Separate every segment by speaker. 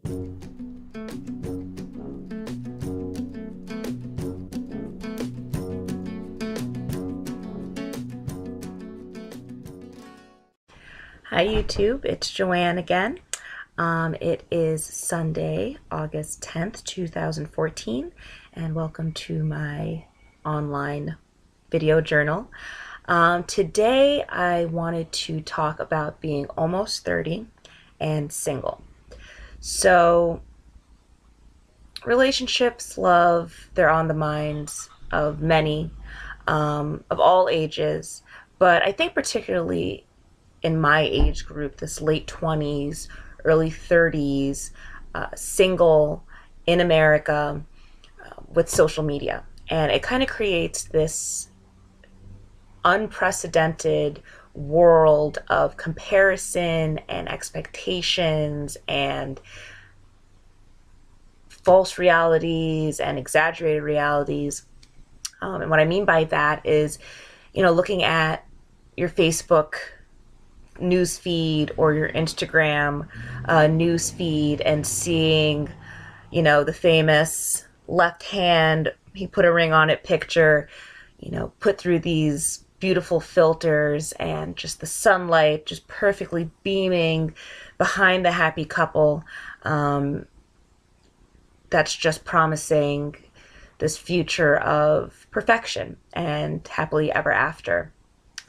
Speaker 1: Hi YouTube, it's Joanne again. It is Sunday, August 10th, 2014, and welcome to my online video journal. Today I wanted to talk about being almost 30 and single. So relationships, love, they're on the minds of many, of all ages, but I think particularly in my age group, this late 20s, early 30s, single in America with social media. And it kind of creates this unprecedented world of comparison and expectations and false realities and exaggerated realities. And what I mean by that is, looking at your Facebook news feed or your Instagram news feed and seeing, the famous left hand, he put a ring on it picture, put through these beautiful filters and just the sunlight just perfectly beaming behind the happy couple. That's just promising this future of perfection and happily ever after.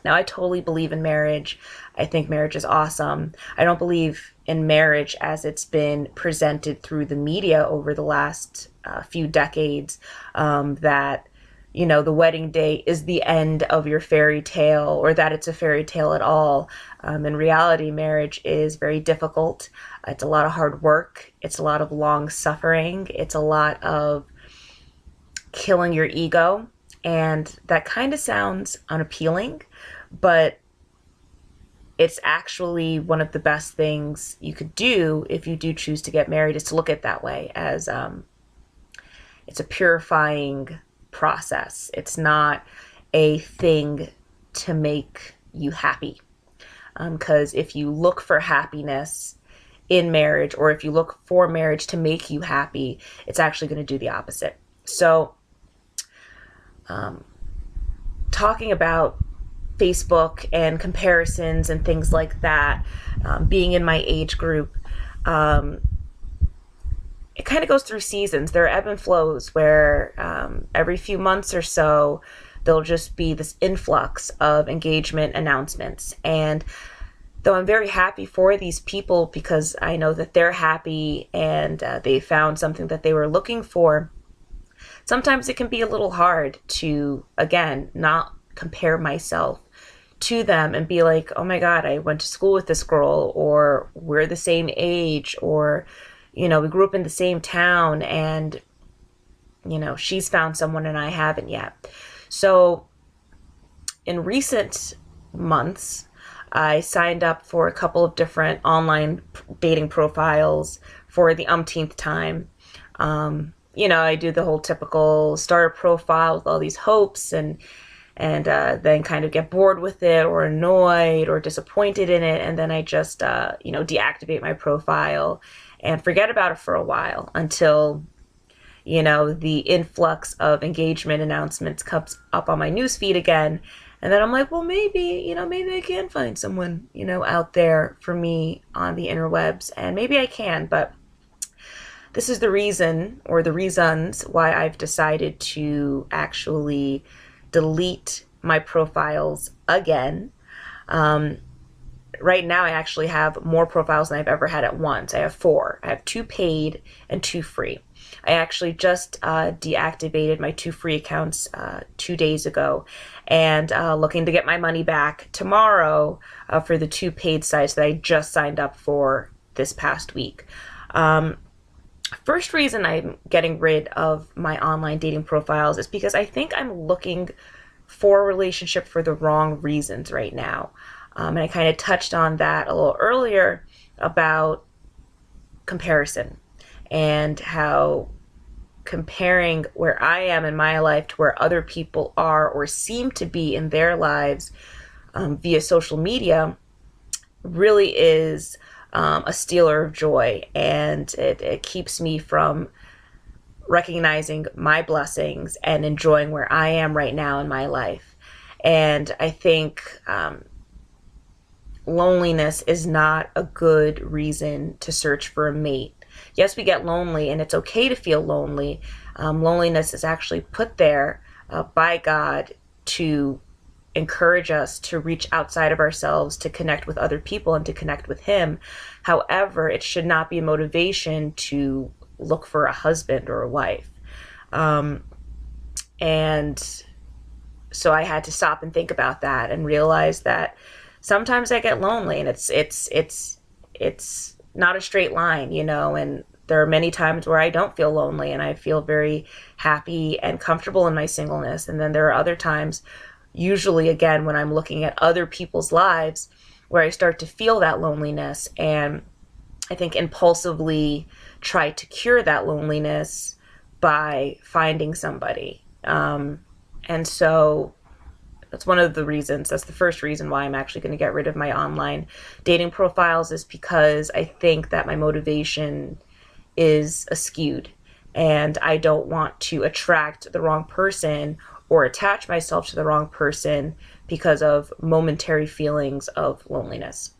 Speaker 1: Now, I totally believe in marriage. I think marriage is awesome. I don't believe in marriage as it's been presented through the media over the last few decades, that, the wedding day is the end of your fairy tale or that it's a fairy tale at all. In reality, marriage is very difficult. It's a lot of hard work. It's a lot of long suffering. It's a lot of killing your ego. And that kind of sounds unappealing, but it's actually one of the best things you could do if you do choose to get married, is to look at it that way, as it's a purifying process. It's not a thing to make you happy. Because if you look for happiness in marriage, or if you look for marriage to make you happy, it's actually going to do the opposite. So, talking about Facebook and comparisons and things like that, being in my age group, it kind of goes through seasons. There are ebb and flows where every few months or so, there'll just be this influx of engagement announcements. And though I'm very happy for these people because I know that they're happy and they found something that they were looking for, sometimes it can be a little hard to, again, not compare myself to them and be like, oh my God, I went to school with this girl, or we're the same age, or, we grew up in the same town and, she's found someone and I haven't yet. So in recent months, I signed up for a couple of different online dating profiles for the umpteenth time. I do the whole typical start a profile with all these hopes and then kind of get bored with it or annoyed or disappointed in it. And then I just, deactivate my profile and forget about it for a while until, the influx of engagement announcements comes up on my newsfeed again. And then I'm like, well, maybe I can find someone, out there for me on the interwebs, and maybe I can, but this is the reason, or the reasons, why I've decided to actually delete my profiles again. Right now, I actually have more profiles than I've ever had at once. I have 4. I have 2 paid and 2 free. I actually just deactivated my 2 free accounts 2 days ago, and looking to get my money back tomorrow for the 2 paid sites that I just signed up for this past week. First reason I'm getting rid of my online dating profiles is because I think I'm looking for a relationship for the wrong reasons right now. And I kind of touched on that a little earlier about comparison and how comparing where I am in my life to where other people are or seem to be in their lives via social media really is a stealer of joy, and it keeps me from recognizing my blessings and enjoying where I am right now in my life. And I think loneliness is not a good reason to search for a mate. Yes, we get lonely, and it's okay to feel lonely. Loneliness is actually put there by God to encourage us to reach outside of ourselves, to connect with other people, and to connect with Him. However, it should not be a motivation to look for a husband or a wife. And so I had to stop and think about that and realize that sometimes I get lonely, and it's not a straight line, and there are many times where I don't feel lonely and I feel very happy and comfortable in my singleness. And then there are other times, usually again when I'm looking at other people's lives, where I start to feel that loneliness, and I think impulsively try to cure that loneliness by finding somebody. And so that's one of the reasons, that's the first reason why I'm actually going to get rid of my online dating profiles, is because I think that my motivation is askewed, and I don't want to attract the wrong person or attach myself to the wrong person because of momentary feelings of loneliness.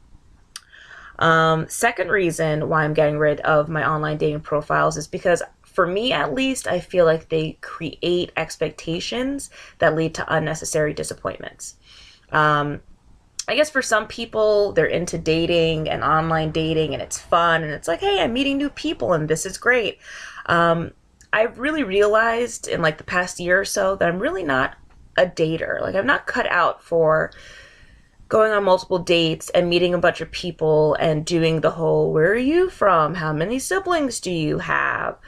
Speaker 1: Second reason why I'm getting rid of my online dating profiles is because, for me at least, I feel like they create expectations that lead to unnecessary disappointments. I guess for some people, they're into dating and online dating, and it's fun, and it's like, hey, I'm meeting new people, and this is great. I've really realized in like the past year or so that I'm really not a dater. Like, I'm not cut out for going on multiple dates and meeting a bunch of people and doing the whole, where are you from? How many siblings do you have?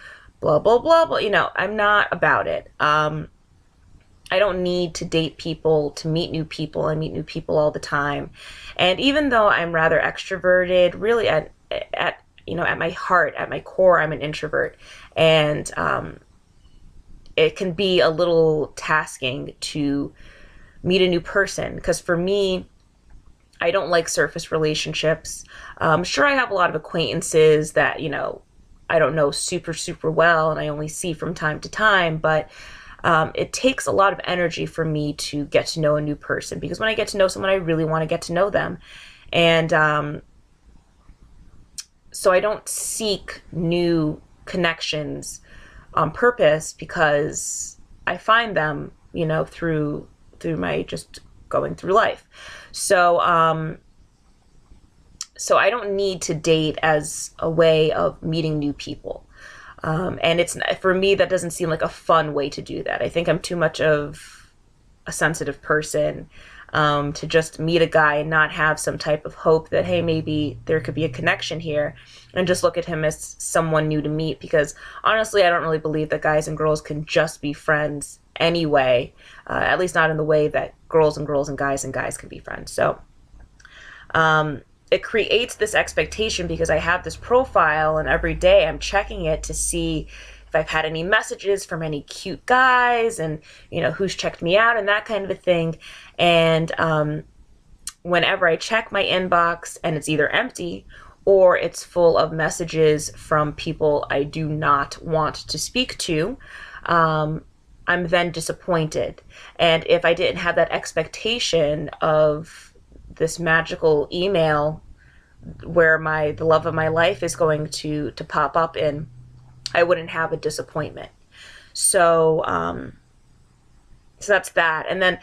Speaker 1: Blah, blah, blah, blah. I'm not about it. I don't need to date people to meet new people. I meet new people all the time. And even though I'm rather extroverted, really at my heart, at my core, I'm an introvert. And it can be a little tasking to meet a new person, because for me, I don't like surface relationships. Sure, I have a lot of acquaintances that, I don't know super, super well, and I only see from time to time, but it takes a lot of energy for me to get to know a new person, because when I get to know someone, I really want to get to know them. And so I don't seek new connections on purpose, because I find them, through my just going through life. So I don't need to date as a way of meeting new people. And it's, for me, that doesn't seem like a fun way to do that. I think I'm too much of a sensitive person to just meet a guy and not have some type of hope that, hey, maybe there could be a connection here, and just look at him as someone new to meet. Because honestly, I don't really believe that guys and girls can just be friends anyway, at least not in the way that girls and girls and guys can be friends. So it creates this expectation, because I have this profile and every day I'm checking it to see if I've had any messages from any cute guys, and who's checked me out and that kind of a thing. And whenever I check my inbox and it's either empty or it's full of messages from people I do not want to speak to, I'm then disappointed. And if I didn't have that expectation of this magical email where the love of my life is going to pop up in, I wouldn't have a disappointment. So that's that. And then,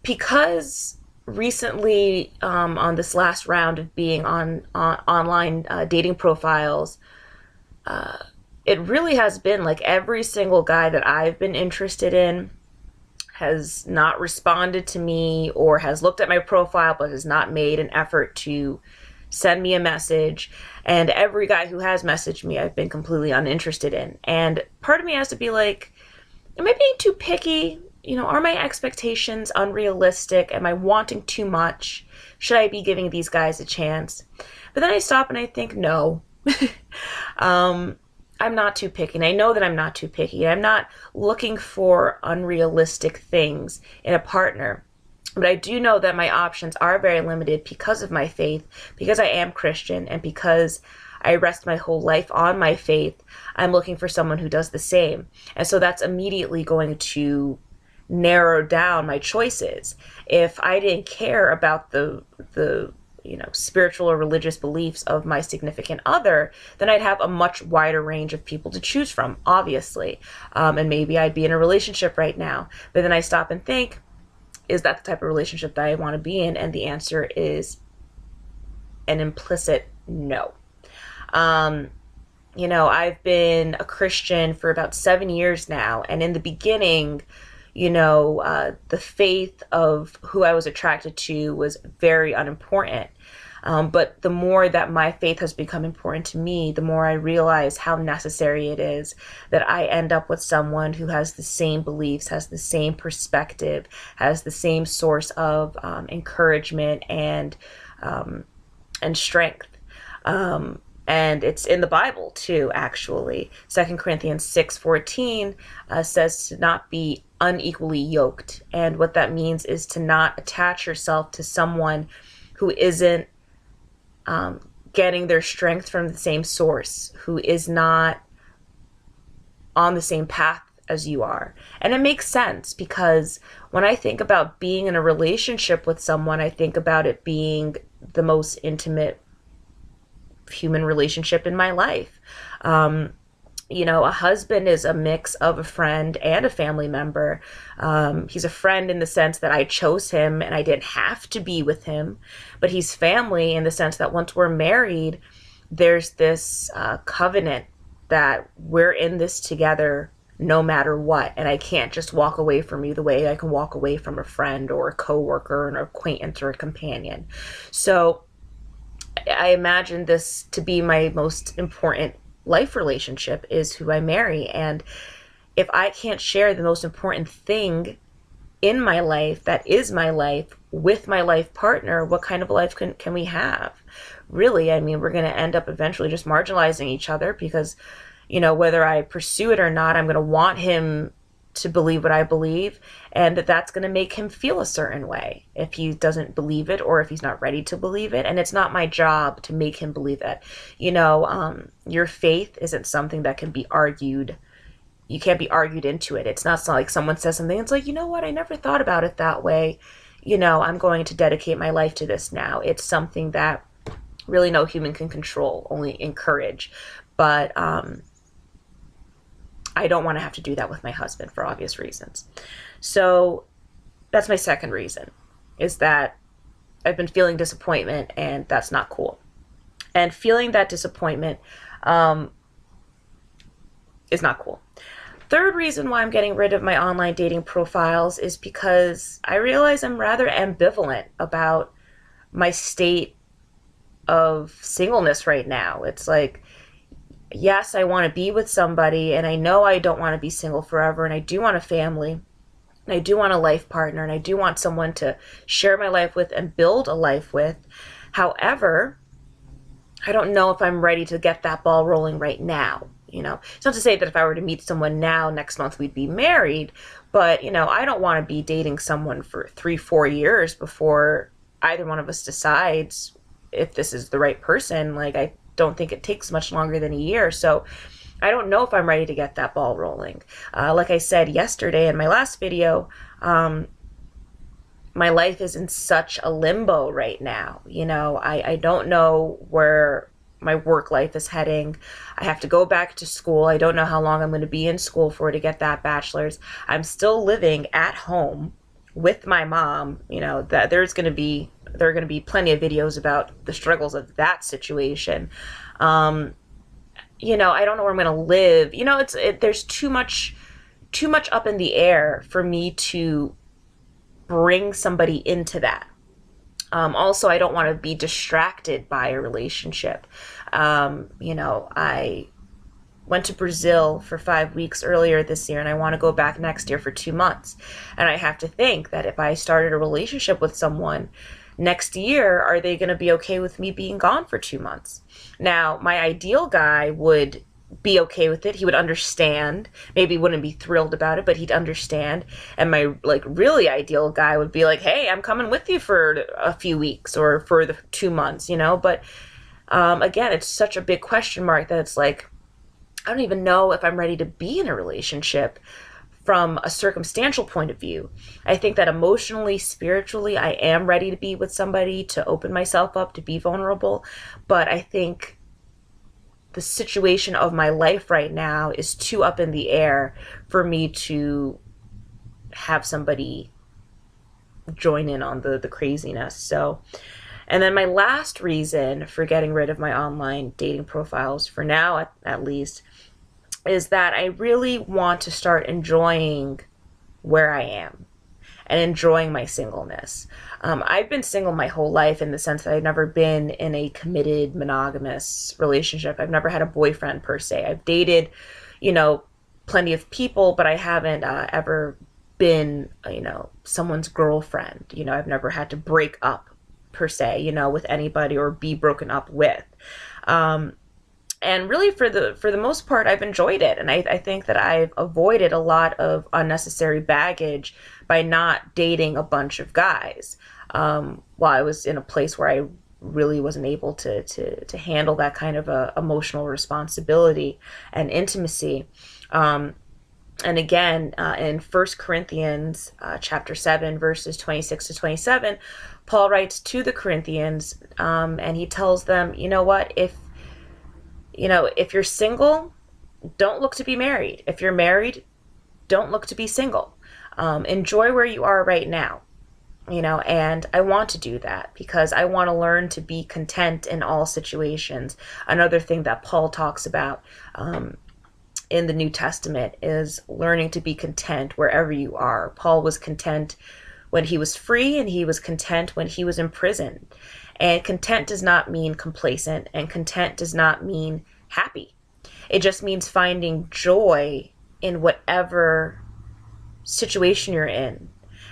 Speaker 1: because recently, on this last round of being on online dating profiles, it really has been like every single guy that I've been interested in has not responded to me, or has looked at my profile but has not made an effort to send me a message. And every guy who has messaged me, I've been completely uninterested in. And part of me has to be like, am I being too picky? Are my expectations unrealistic? Am I wanting too much? Should I be giving these guys a chance? But then I stop and I think, no. I'm not too picky. And I know that I'm not too picky. I'm not looking for unrealistic things in a partner. But I do know that my options are very limited because of my faith, because I am Christian, and because I rest my whole life on my faith. I'm looking for someone who does the same. And so that's immediately going to narrow down my choices. If I didn't care about the spiritual or religious beliefs of my significant other, then I'd have a much wider range of people to choose from, obviously. And maybe I'd be in a relationship right now. But then I stop and think, is that the type of relationship that I want to be in? And the answer is an implicit no. I've been a Christian for about 7 years now. And in the beginning, the faith of who I was attracted to was very unimportant. But the more that my faith has become important to me, the more I realize how necessary it is that I end up with someone who has the same beliefs, has the same perspective, has the same source of encouragement and strength. And it's in the Bible too, actually. 2 Corinthians 6:14 says to not be unequally yoked. And what that means is to not attach yourself to someone who isn't getting their strength from the same source, who is not on the same path as you are. And it makes sense, because when I think about being in a relationship with someone, I think about it being the most intimate human relationship in my life. A husband is a mix of a friend and a family member. He's a friend in the sense that I chose him and I didn't have to be with him, but he's family in the sense that once we're married, there's this covenant that we're in this together no matter what. And I can't just walk away from you the way I can walk away from a friend or a coworker or an acquaintance or a companion. So I imagine this to be my most important life relationship, is who I marry. And if I can't share the most important thing in my life, that is my life, with my life partner, what kind of a life can we have? Really, I mean, we're going to end up eventually just marginalizing each other, because, whether I pursue it or not, I'm going to want him to believe what I believe, and that's going to make him feel a certain way if he doesn't believe it, or if he's not ready to believe it. And it's not my job to make him believe it. Your faith isn't something that can be argued. You can't be argued into it. It's not like someone says something, it's like, you know what, I never thought about it that way. I'm going to dedicate my life to this now. It's something that really no human can control, only encourage. But I don't want to have to do that with my husband for obvious reasons. So that's my second reason, is that I've been feeling disappointment, and that's not cool. And feeling that disappointment is not cool. Third reason why I'm getting rid of my online dating profiles is because I realize I'm rather ambivalent about my state of singleness right now. It's like, yes, I want to be with somebody, and I know I don't want to be single forever, and I do want a family, and I do want a life partner, and I do want someone to share my life with and build a life with. However, I don't know if I'm ready to get that ball rolling right now. It's not to say that if I were to meet someone now, next month we'd be married, but, I don't want to be dating someone for 3-4 years before either one of us decides if this is the right person. Like, I don't think it takes much longer than a year. So I don't know if I'm ready to get that ball rolling. Like I said yesterday in my last video, my life is in such a limbo right now. I don't know where my work life is heading. I have to go back to school. I don't know how long I'm going to be in school for to get that bachelor's. I'm still living at home with my mom. That there are going to be plenty of videos about the struggles of that situation. I don't know where I'm going to live. There's too much up in the air for me to bring somebody into that. Also, I don't want to be distracted by a relationship. I went to Brazil for 5 weeks earlier this year, and I want to go back next year for 2 months. And I have to think that if I started a relationship with someone next year, are they going to be okay with me being gone for 2 months? Now, my ideal guy would be okay with it. He would understand. Maybe he wouldn't be thrilled about it, but he'd understand. And my like really ideal guy would be like, "Hey, I'm coming with you for a few weeks or for the 2 months," But again, it's such a big question mark that it's like, I don't even know if I'm ready to be in a relationship from a circumstantial point of view. I think that emotionally, spiritually, I am ready to be with somebody, to open myself up, to be vulnerable. But I think the situation of my life right now is too up in the air for me to have somebody join in on the craziness. So, and then my last reason for getting rid of my online dating profiles, for now at least, is that I really want to start enjoying where I am and enjoying my singleness. I've been single my whole life in the sense that I've never been in a committed monogamous relationship. I've never had a boyfriend per se. I've dated, plenty of people, but I haven't ever been, someone's girlfriend. I've never had to break up per se, with anybody or be broken up with. And really for the most part, I've enjoyed it. And I think that I've avoided a lot of unnecessary baggage by not dating a bunch of guys, while I was in a place where I really wasn't able to handle that kind of emotional responsibility and intimacy. And again, in 1 Corinthians chapter 7, verses 26 to 27, Paul writes to the Corinthians, and he tells them, you know what, if you're single, don't look to be married. If you're married, don't look to be single. Enjoy where you are right now, and I want to do that because I want to learn to be content in all situations. Another thing that Paul talks about in the New Testament is learning to be content wherever you are. Paul was content when he was free, and he was content when he was in prison. And content does not mean complacent, and content does not mean happy. It just means finding joy in whatever situation you're in,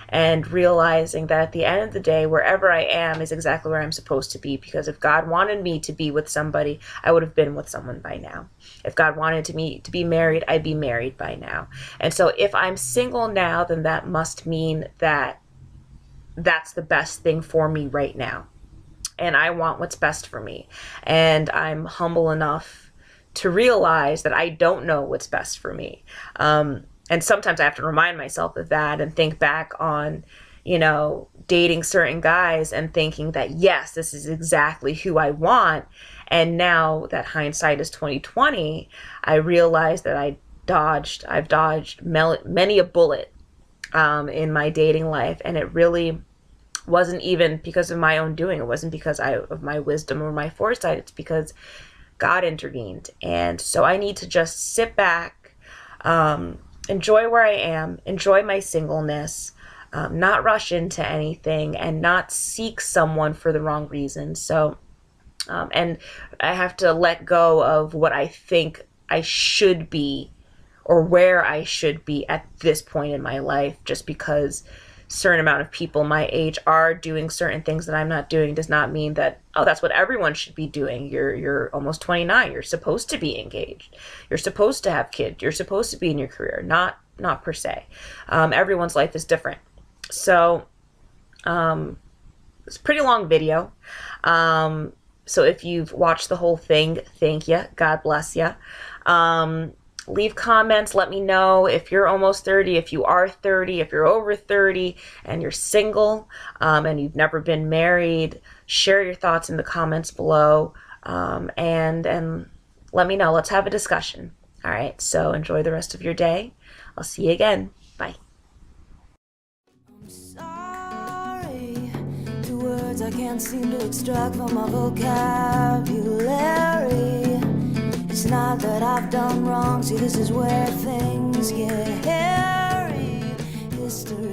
Speaker 1: and realizing that at the end of the day, wherever I am is exactly where I'm supposed to be, because if God wanted me to be with somebody, I would have been with someone by now. If God wanted me to be married, I'd be married by now. And so if I'm single now, then that must mean that that's the best thing for me right now. And I want what's best for me. And I'm humble enough to realize that I don't know what's best for me. And sometimes I have to remind myself of that and think back on, dating certain guys and thinking that, yes, this is exactly who I want. And now that hindsight is 2020, I realize that I've dodged many a bullet in my dating life. And it really wasn't even because of my own doing. It wasn't because of my wisdom or my foresight. It's because God intervened. And so I need to just sit back, enjoy where I am, enjoy my singleness, not rush into anything, and not seek someone for the wrong reasons. So, and I have to let go of what I think I should be or where I should be at this point in my life, just because certain amount of people my age are doing certain things that I'm not doing does not mean that, oh, that's what everyone should be doing. You're almost 29. You're supposed to be engaged. You're supposed to have kids. You're supposed to be in your career. Not per se. Everyone's life is different. So it's a pretty long video. So if you've watched the whole thing, thank you. God bless you. Leave comments. Let me know if you're almost 30, if you are 30, if you're over 30 and you're single, and you've never been married. Share your thoughts in the comments below, and let me know. Let's have a discussion. All right, so enjoy the rest of your day. I'll see you again. Bye.
Speaker 2: I'm sorry, the words I can't seem to extract from my vocabulary. It's not that I've done wrong, see, this is where things get hairy. History